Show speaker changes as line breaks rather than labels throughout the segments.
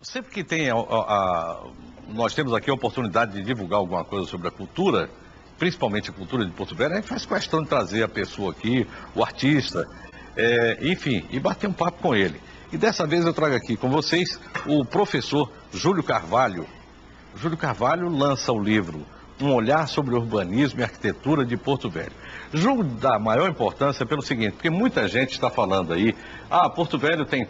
Sempre que tem nós temos aqui a oportunidade de divulgar alguma coisa sobre a cultura, principalmente a cultura de Porto Velho, a gente faz questão de trazer a pessoa aqui, o artista, enfim, e bater um papo com ele. E dessa vez eu trago aqui com vocês o professor Júlio Carvalho. Júlio Carvalho lança o livro Um Olhar sobre o Urbanismo e Arquitetura de Porto Velho. Julgo da maior importância pelo seguinte, porque muita gente está falando aí, Porto Velho tem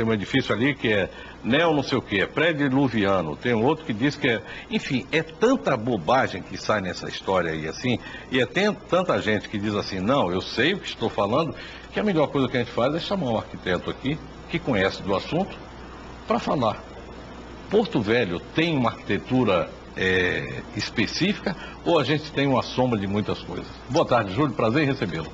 um edifício ali que é neo não sei o que, é pré-diluviano, tem um outro que diz que é... Enfim, é tanta bobagem que sai nessa história aí assim, e tanta gente que diz assim, não, eu sei o que estou falando, que a melhor coisa que a gente faz é chamar um arquiteto aqui, que conhece do assunto, para falar. Porto Velho tem uma arquitetura específica ou a gente tem uma soma de muitas coisas? Boa tarde, Júlio, prazer em recebê-lo.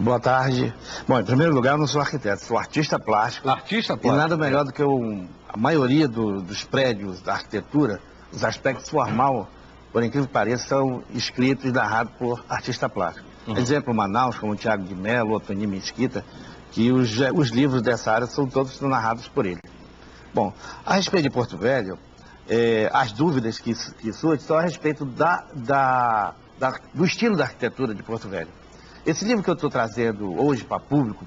Boa tarde. Bom, em primeiro lugar, eu não sou arquiteto, sou artista plástico.
Artista plástico.
E nada melhor do que a maioria dos prédios da arquitetura, os aspectos formais, por incrível que pareça, são escritos e narrados por artista plástico. Exemplo, Manaus, como o Thiago de Mello, o Toninho Mesquita, que os livros dessa área são todos narrados por ele. Bom, a respeito de Porto Velho, as dúvidas que surgem são a respeito do estilo da arquitetura de Porto Velho. Esse livro que eu estou trazendo hoje para público,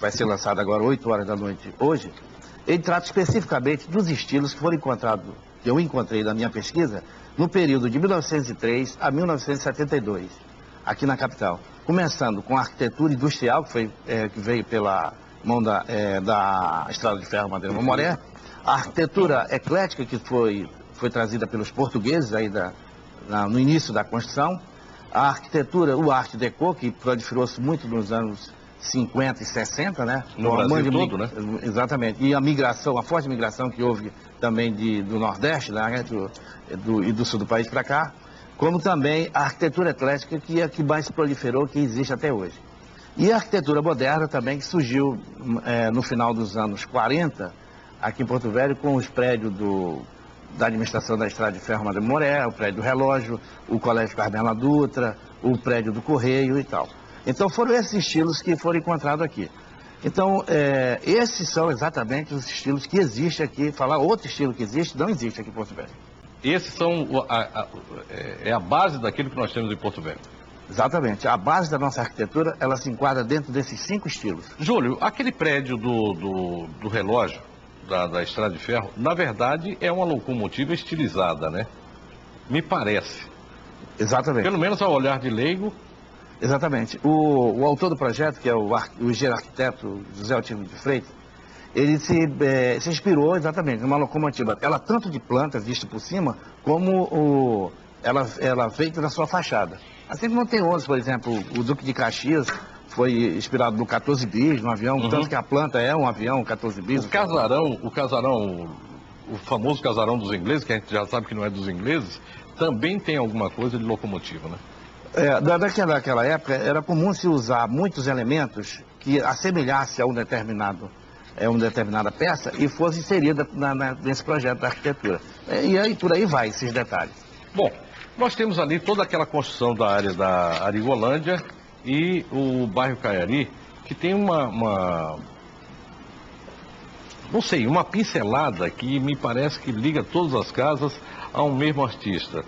vai ser lançado agora 8 horas da noite hoje, ele trata especificamente dos estilos que foram encontrados, que eu encontrei na minha pesquisa, no período de 1903 a 1972, aqui na capital. Começando com a arquitetura industrial, que veio pela mão da Estrada de Ferro Madeira Mamoré, a arquitetura eclética, que foi trazida pelos portugueses aí no início da construção, a arquitetura, o Art Deco, que proliferou-se muito nos anos 50 e 60, né?
No Brasil todo, né?
Exatamente. E a forte migração que houve também do Nordeste, né? E do Sul do país para cá, como também a arquitetura eclética, que é a que mais proliferou, que existe até hoje. E a arquitetura moderna também, que surgiu no final dos anos 40, aqui em Porto Velho, com os prédios da administração da Estrada de Ferro Madeira Mamoré, o prédio do Relógio, o Colégio Carmela Dutra, o prédio do Correio e tal. Então foram esses estilos que foram encontrados aqui. Então, esses são exatamente os estilos que existem aqui. Falar outro estilo que existe, não existe aqui em Porto Velho.
Esses são a base daquilo que nós temos em Porto Velho.
Exatamente. A base da nossa arquitetura, ela se enquadra dentro desses 5 estilos.
Júlio, aquele prédio do Relógio, da Estrada de Ferro, na verdade é uma locomotiva estilizada, né? Me parece.
Exatamente.
Pelo menos ao olhar de leigo.
Exatamente. O autor do projeto, que é o engenheiro arquiteto José Otílio de Freitas, ele se inspirou exatamente numa locomotiva. Ela tanto de planta, vista por cima, como ela feita na sua fachada. Assim como tem outros, por exemplo, o Duque de Caxias foi inspirado no 14 bis, no avião, tanto que a planta é um avião 14 bis.
O famoso casarão dos ingleses, que a gente já sabe que não é dos ingleses, também tem alguma coisa de locomotiva, né?
Daquela época era comum se usar muitos elementos que assemelhassem a uma determinada peça e fosse inserida nesse projeto da arquitetura. E aí por aí vai esses detalhes.
Bom, nós temos ali toda aquela construção da área da Arigolândia e o bairro Caiari, que tem uma pincelada que me parece que liga todas as casas a um mesmo artista.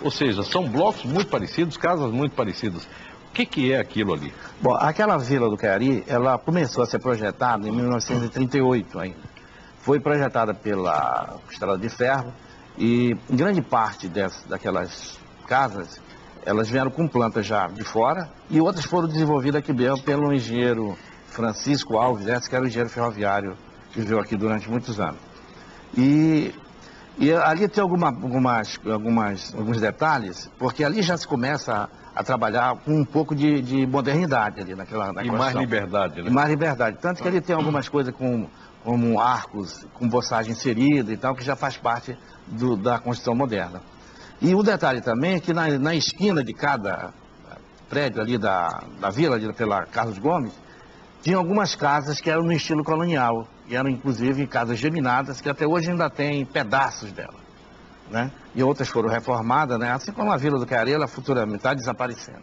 Ou seja, são blocos muito parecidos, casas muito parecidas. O que é aquilo ali?
Bom, aquela vila do Caiari, ela começou a ser projetada em 1938 ainda. Foi projetada pela Estrada de Ferro e grande parte daquelas casas, elas vieram com plantas já de fora e outras foram desenvolvidas aqui mesmo pelo engenheiro Francisco Alves, que era o engenheiro ferroviário que viveu aqui durante muitos anos. E ali tem alguns detalhes, porque ali já se começa a trabalhar com um pouco de modernidade ali na construção.
E mais liberdade, né?
E mais liberdade. Tanto que ali tem algumas coisas como arcos com boçagem inserida e tal, que já faz parte da construção moderna. E um detalhe também é que na esquina de cada prédio ali da vila, ali pela Carlos Gomes, tinha algumas casas que eram no estilo colonial, e eram inclusive casas geminadas, que até hoje ainda tem pedaços dela, né? E outras foram reformadas, né? Assim como a Vila do Caiari, ela futuramente está desaparecendo.